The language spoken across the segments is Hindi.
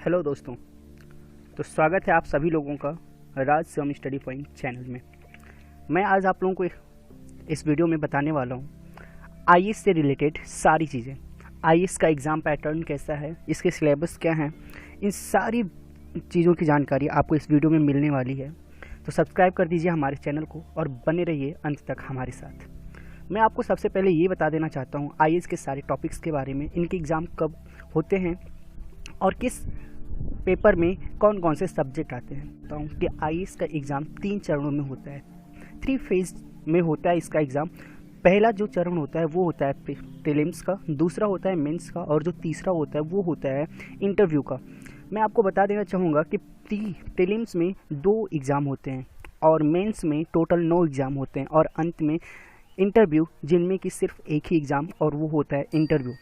हेलो दोस्तों। तो स्वागत है आप सभी लोगों का राज सम स्टडी पॉइंट चैनल में। मैं आज आप लोगों को इस वीडियो में बताने वाला हूँ आईएएस से रिलेटेड सारी चीज़ें। आईएएस का एग्ज़ाम पैटर्न कैसा है, इसके सिलेबस क्या हैं, इन सारी चीज़ों की जानकारी आपको इस वीडियो में मिलने वाली है। तो सब्सक्राइब कर दीजिए हमारे चैनल को और बने रहिए अंत तक हमारे साथ। मैं आपको सबसे पहले ये बता देना चाहता हूँ आईएएस के सारे टॉपिक्स के बारे में, इनके एग्ज़ाम कब होते हैं और किस पेपर में कौन कौन से सब्जेक्ट आते हैं। बताऊँ कि आईएएस का एग्ज़ाम 3 चरणों में होता है, 3 फेज में होता है इसका एग्ज़ाम। पहला जो चरण होता है वो होता है प्रीलिम्स का, दूसरा होता है मेंस का और जो तीसरा होता है वो होता है इंटरव्यू का। मैं आपको बता देना चाहूँगा कि प्रीलिम्स में 2 एग्ज़ाम होते हैं और मेंस में टोटल 9 एग्ज़ाम होते हैं और अंत में इंटरव्यू, जिनमें कि सिर्फ एक ही एग्ज़ाम और वो होता है इंटरव्यू।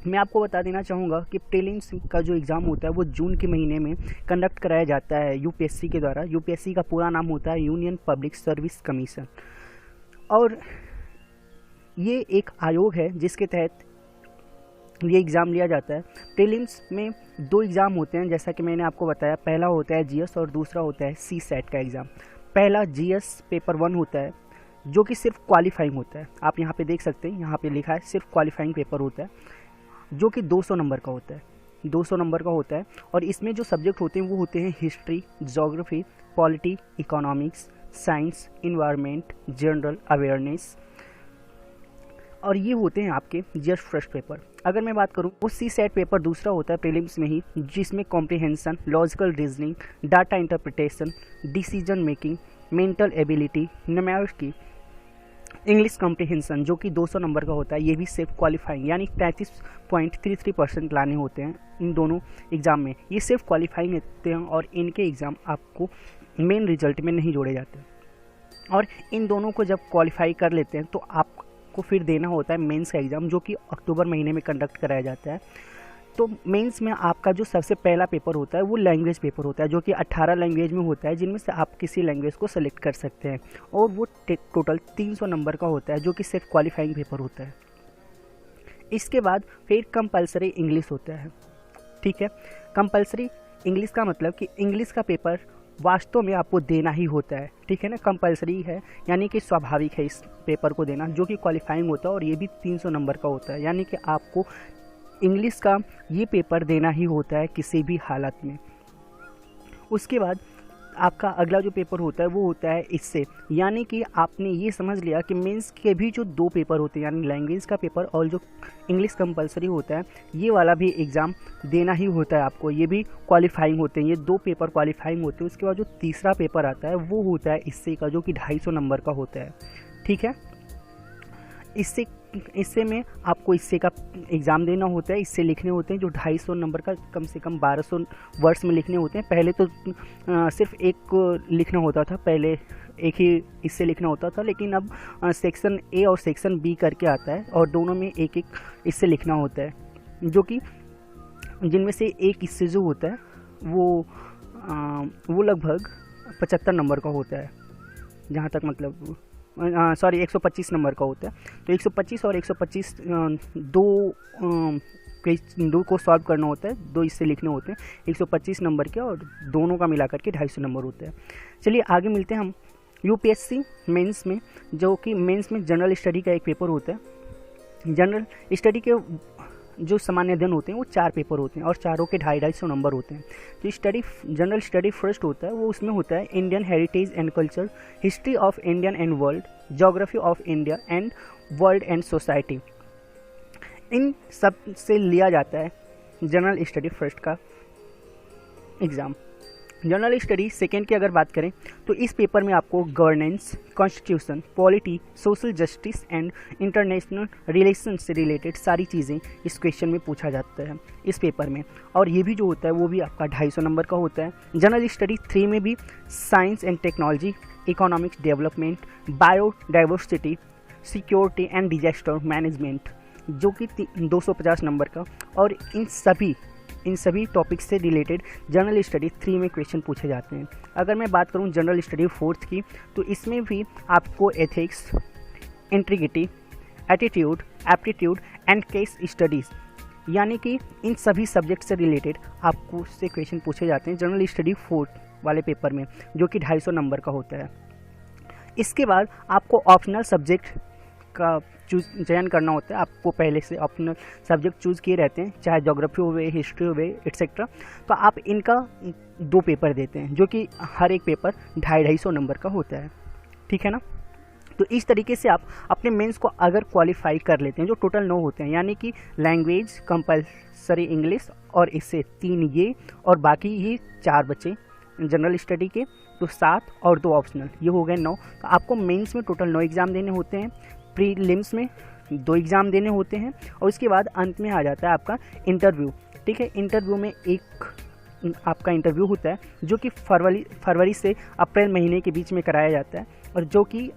मैं आपको बता देना चाहूँगा कि प्रीलिम्स का जो एग्ज़ाम होता है वो जून के महीने में कंडक्ट कराया जाता है यूपीएससी के द्वारा। यूपीएससी का पूरा नाम होता है यूनियन पब्लिक सर्विस कमीशन, और ये एक आयोग है जिसके तहत ये एग्ज़ाम लिया जाता है। प्रीलिम्स में 2 एग्ज़ाम होते हैं, जैसा कि मैंने आपको बताया। पहला होता है जीएस और दूसरा होता है सीसैट का एग्ज़ाम। पहला जीएस पेपर 1 होता है जो कि सिर्फ क्वालिफाइंग होता है। आप यहाँ पे देख सकते हैं, यहाँ पे लिखा है सिर्फ क्वालिफाइंग पेपर होता है जो कि 200 नंबर का होता है। 200 नंबर का होता है और इसमें जो सब्जेक्ट होते हैं वो होते हैं history, geography, polity, economics, science, environment, general awareness, और ये होते हैं आपके जस्ट फर्स्ट पेपर। अगर मैं बात करूँ वो सीसैट पेपर दूसरा होता है प्रीलिम्स में ही, जिसमें comprehension, logical reasoning, data interpretation, decision making, mental ability, numerical, English comprehension जो कि 200 नंबर का होता है। ये भी सिर्फ क्वालिफाइंग यानी 33.33% लाने होते हैं इन दोनों एग्ज़ाम में। ये सिर्फ क्वालिफाइंग होते हैं और इनके एग्ज़ाम आपको मेन रिजल्ट में नहीं जोड़े जाते। और इन दोनों को जब क्वालिफाई कर लेते हैं तो आपको फिर देना होता है मेंस का एग्ज़ाम, जो कि अक्टूबर महीने में कंडक्ट कराया जाता है। तो मेंस में आपका जो सबसे पहला पेपर होता है वो लैंग्वेज पेपर होता है, जो कि 18 लैंग्वेज में होता है, जिनमें से आप किसी लैंग्वेज को सेलेक्ट कर सकते हैं और वो टोटल 300 नंबर का होता है, जो कि सिर्फ क्वालिफाइंग पेपर होता है। इसके बाद फिर कंपलसरी इंग्लिश होता है। ठीक है, कंपलसरी इंग्लिश का मतलब कि इंग्लिश का पेपर वास्तव में आपको देना ही होता है। ठीक है ना, कंपलसरी है यानी कि स्वाभाविक है इस पेपर को देना, जो कि क्वालिफाइंग होता है और ये भी 300 नंबर का होता है, यानी कि आपको इंग्लिश का ये पेपर देना ही होता है किसी भी हालत में। उसके बाद आपका अगला जो पेपर होता है वो होता है इससे, यानी कि आपने ये समझ लिया कि मेंस के भी जो 2 पेपर होते हैं, यानी लैंग्वेज का पेपर और जो इंग्लिश कंपलसरी होता है, ये वाला भी एग्ज़ाम देना ही होता है आपको। ये भी क्वालिफाइंग होते हैं, ये 2 पेपर क्वालिफाइंग होते हैं। उसके बाद जो तीसरा पेपर आता है वो होता है इससे का, जो कि 250 नंबर का होता है। ठीक है, इससे में आपको इससे का एग्ज़ाम देना होता है। इससे लिखने होते हैं जो 250 नंबर का, कम से कम 1200 वर्ड्स में लिखने होते हैं। पहले तो सिर्फ एक लिखना होता था, पहले एक ही इससे लिखना होता था, लेकिन अब सेक्शन ए और सेक्शन बी करके आता है और दोनों में एक एक इससे लिखना होता है, जो कि जिनमें से एक इससे जो होता है वो लगभग 75 नंबर का होता है, जहाँ तक मतलब 125 नंबर का होता है। तो 125 और 125 दो को सॉल्व करना होता है, 2 इससे लिखने होते हैं 125 नंबर के, और दोनों का मिला करके 250 नंबर होता है। चलिए आगे मिलते हैं हम यूपीएससी मेंस में, जो कि मेंस में जनरल स्टडी का एक पेपर होता है। जनरल स्टडी के जो सामान्य अध्ययन होते हैं वो 4 पेपर होते हैं और चारों के 250 नंबर होते हैं। तो जनरल स्टडी फर्स्ट होता है, वो उसमें होता है Indian heritage and culture, history of Indian and world, geography of India and world and society. इन सब से लिया जाता है जनरल स्टडी फर्स्ट का एग्ज़ाम। जनरल स्टडी सेकेंड की अगर बात करें तो इस पेपर में आपको governance, constitution, polity, social justice and international relation से रिलेटेड सारी चीज़ें इस क्वेश्चन में पूछा जाता है इस पेपर में, और ये भी जो होता है वो भी आपका 250 नंबर का होता है। जनरल स्टडी 3 में भी science and technology, economics development, biodiversity, security and disaster management, जो कि 250 नंबर का, और इन सभी टॉपिक्स से रिलेटेड जनरल स्टडी 3 में क्वेश्चन पूछे जाते हैं। अगर मैं बात करूं जनरल स्टडी 4th की, तो इसमें भी आपको ethics, integrity, attitude, aptitude and case studies, यानी कि इन सभी सब्जेक्ट से रिलेटेड आपको से क्वेश्चन पूछे जाते हैं जनरल स्टडी 4 वाले पेपर में, जो कि 250 नंबर का होता है। इसके बाद आपको ऑप्शनल सब्जेक्ट का चयन करना होता है। आपको पहले से ऑप्शनल सब्जेक्ट चूज़ किए रहते हैं, चाहे ज्योग्राफी हुए, हिस्ट्री हुए, एट्सेट्रा। तो आप इनका 2 पेपर देते हैं, जो कि हर एक पेपर 250 नंबर का होता है, ठीक है ना। तो इस तरीके से आप अपने मेंस को अगर क्वालिफाई कर लेते हैं, जो टोटल 9 होते हैं, यानी कि लैंग्वेज, कंपलसरी इंग्लिश और इससे 3 ये और बाकी ये 4 बचे जनरल स्टडी के, तो 7 और 2 ऑप्शनल, ये हो गए 9। तो आपको मेंस में टोटल 9 एग्ज़ाम देने होते हैं, प्रीलिम्स में 2 एग्ज़ाम देने होते हैं, और उसके बाद अंत में आ जाता है आपका इंटरव्यू, ठीक है। इंटरव्यू में एक आपका इंटरव्यू होता है, जो कि फरवरी से अप्रैल महीने के बीच में कराया जाता है, और जो कि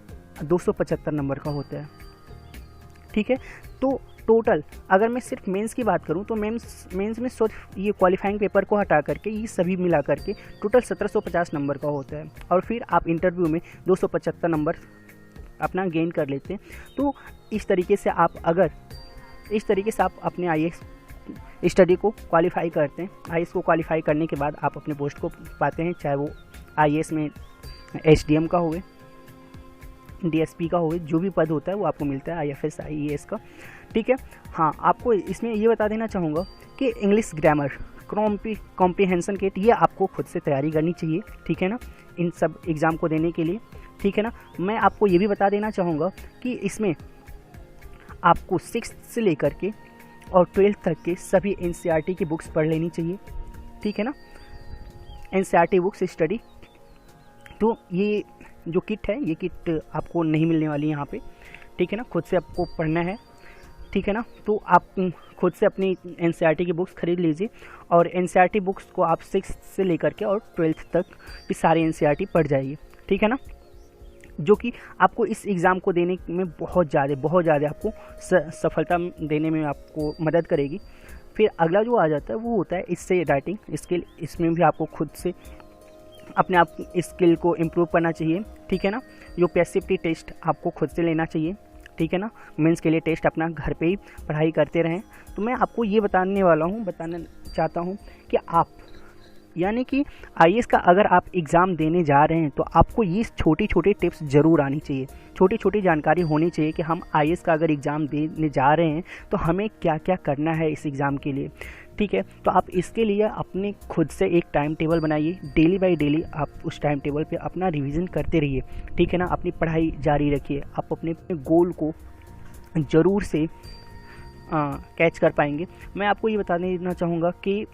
275 नंबर का होता है, ठीक है। तो टोटल अगर मैं सिर्फ मेंस की बात करूं तो मेंस में सिर्फ ये क्वालिफाइंग पेपर को हटा करके ये सभी मिला करके टोटल 1750 नंबर का होता है, और फिर आप इंटरव्यू में 275 नंबर अपना गेन कर लेते हैं। तो इस तरीके से आप अपने IAS स्टडी को क्वालिफाई करते हैं। IAS को क्वालिफाई करने के बाद आप अपने पोस्ट को पाते हैं, चाहे वो IAS में SDM का हुए, DSP का हुए, जो भी पद होता है वो आपको मिलता है IFS IAS का, ठीक है। हाँ, आपको इसमें ये बता देना चाहूँगा कि इंग्लिश ग्रामर, कॉम्प्रिहेंशन किट, ये आपको खुद से तैयारी करनी चाहिए, ठीक है ना, इन सब एग्ज़ाम को देने के लिए, ठीक है ना। मैं आपको ये भी बता देना चाहूँगा कि इसमें आपको 6th से लेकर के और 12th तक के सभी NCERT की बुक्स पढ़ लेनी चाहिए, ठीक है ना, NCERT बुक्स स्टडी। तो ये जो किट है, ये किट आपको नहीं मिलने वाली यहाँ पे, ठीक है ना, खुद से आपको पढ़ना है, ठीक है ना। तो आप खुद से अपनी NCERT की बुक्स खरीद लीजिए, और NCERT बुक्स को आप 6th से लेकर के और 12th तक भी सारे NCERT पढ़ जाइए, ठीक है ना, जो कि आपको इस एग्ज़ाम को देने में बहुत ज़्यादा आपको सफलता देने में आपको मदद करेगी। फिर अगला जो आ जाता है वो होता है इससे राइटिंग स्किल। इसमें भी आपको खुद से अपने आप स्किल को इम्प्रूव करना चाहिए, ठीक है ना। जो PSCT टेस्ट आपको खुद से लेना चाहिए, ठीक है ना। मेंस के लिए टेस्ट अपना घर पे ही पढ़ाई करते रहें। तो मैं आपको ये बताना चाहता हूँ कि आप, यानी कि IAS का अगर आप एग्ज़ाम देने जा रहे हैं तो आपको ये छोटी टिप्स ज़रूर आनी चाहिए, छोटी जानकारी होनी चाहिए कि हम IAS का अगर एग्ज़ाम देने जा रहे हैं तो हमें क्या क्या करना है इस एग्ज़ाम के लिए, ठीक है। तो आप इसके लिए अपने खुद से एक टाइम टेबल बनाइए, डेली बाय डेली आप उस टाइम टेबल पे अपना रिवीजन करते रहिए, ठीक है ना। अपनी पढ़ाई जारी रखिए, आप अपने गोल को ज़रूर से कैच कर पाएंगे। मैं आपको ये बता देना चाहूँगा कि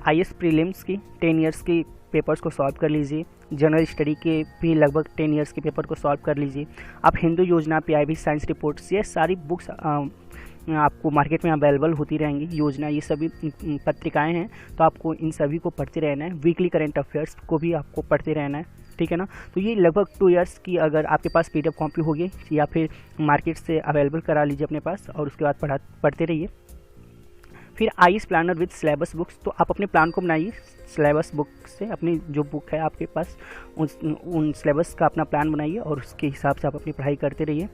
IAS प्रीलिम्स की 10 इयर्स के पेपर्स को सॉल्व कर लीजिए, जनरल स्टडी के भी लगभग 10 इयर्स के पेपर को सॉल्व कर लीजिए। आप हिंदू योजना, PIB साइंस रिपोर्ट्स, ये सारी बुक्स आपको मार्केट में अवेलेबल होती रहेंगी। योजना, ये सभी पत्रिकाएं हैं, तो आपको इन सभी को पढ़ते रहना है। वीकली करंट अफेयर्स को भी आपको पढ़ते रहना है, ठीक है ना। तो ये लगभग 2 इयर्स की अगर आपके पास PDF कॉपी होगी या फिर मार्केट से अवेलेबल करा लीजिए अपने पास, और उसके बाद पढ़ते रहिए। फिर IAS planner with syllabus books, तो आप अपने प्लान को बनाइए सिलेबस बुक से, अपनी जो बुक है आपके पास उन सिलेबस का अपना प्लान बनाइए और उसके हिसाब से आप अपनी पढ़ाई करते रहिए।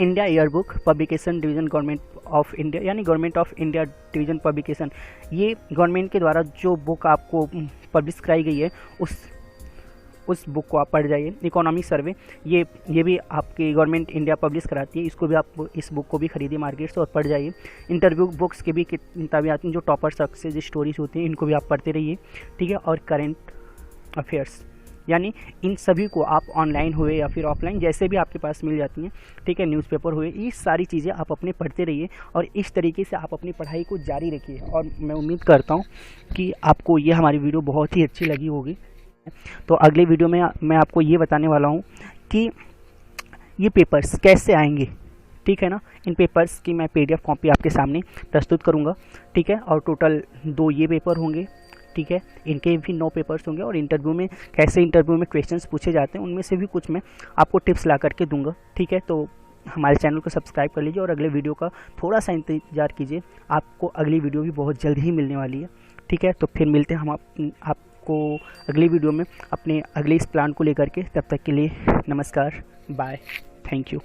India year book publication division government of India, यानी government of India division publication, ये गवर्नमेंट के द्वारा जो बुक आपको पब्लिश कराई गई है उस बुक को आप पढ़ जाइए। इकोनॉमी सर्वे, ये भी आपकी गवर्नमेंट इंडिया पब्लिश कराती है, इसको भी आप इस बुक को भी खरीदिए मार्केट से और पढ़ जाइए। इंटरव्यू बुक्स की भी किताबें आती हैं, जो टॉपर सक्सेस स्टोरीज होती हैं, इनको भी आप पढ़ते रहिए, ठीक है। और करेंट अफेयर्स, यानी इन सभी को आप ऑनलाइन हुए या फिर ऑफलाइन, जैसे भी आपके पास मिल जाती हैं, ठीक है, न्यूज़पेपर हुए, ये सारी चीज़ें आप अपने पढ़ते रहिए और इस तरीके से आप अपनी पढ़ाई को जारी रखिए। और मैं उम्मीद करता हूँ कि आपको ये हमारी वीडियो बहुत ही अच्छी लगी होगी। तो अगले वीडियो में मैं आपको ये बताने वाला हूँ कि ये पेपर्स कैसे आएंगे, ठीक है ना। इन पेपर्स की मैं PDF कॉपी आपके सामने प्रस्तुत करूँगा, ठीक है। और टोटल 2 ये पेपर होंगे, ठीक है, इनके भी 9 पेपर्स होंगे। और इंटरव्यू में कैसे इंटरव्यू में क्वेश्चंस पूछे जाते हैं, उनमें से भी कुछ मैं आपको टिप्स ला करके दूंगा, ठीक है। तो हमारे चैनल को सब्सक्राइब कर लीजिए और अगले वीडियो का थोड़ा सा इंतजार कीजिए, आपको अगली वीडियो भी बहुत जल्द ही मिलने वाली है, ठीक है। तो फिर मिलते हैं हम आपको अगली वीडियो में अपने अगले इस प्लान को लेकर के। तब तक के लिए नमस्कार, बाय, थैंक यू।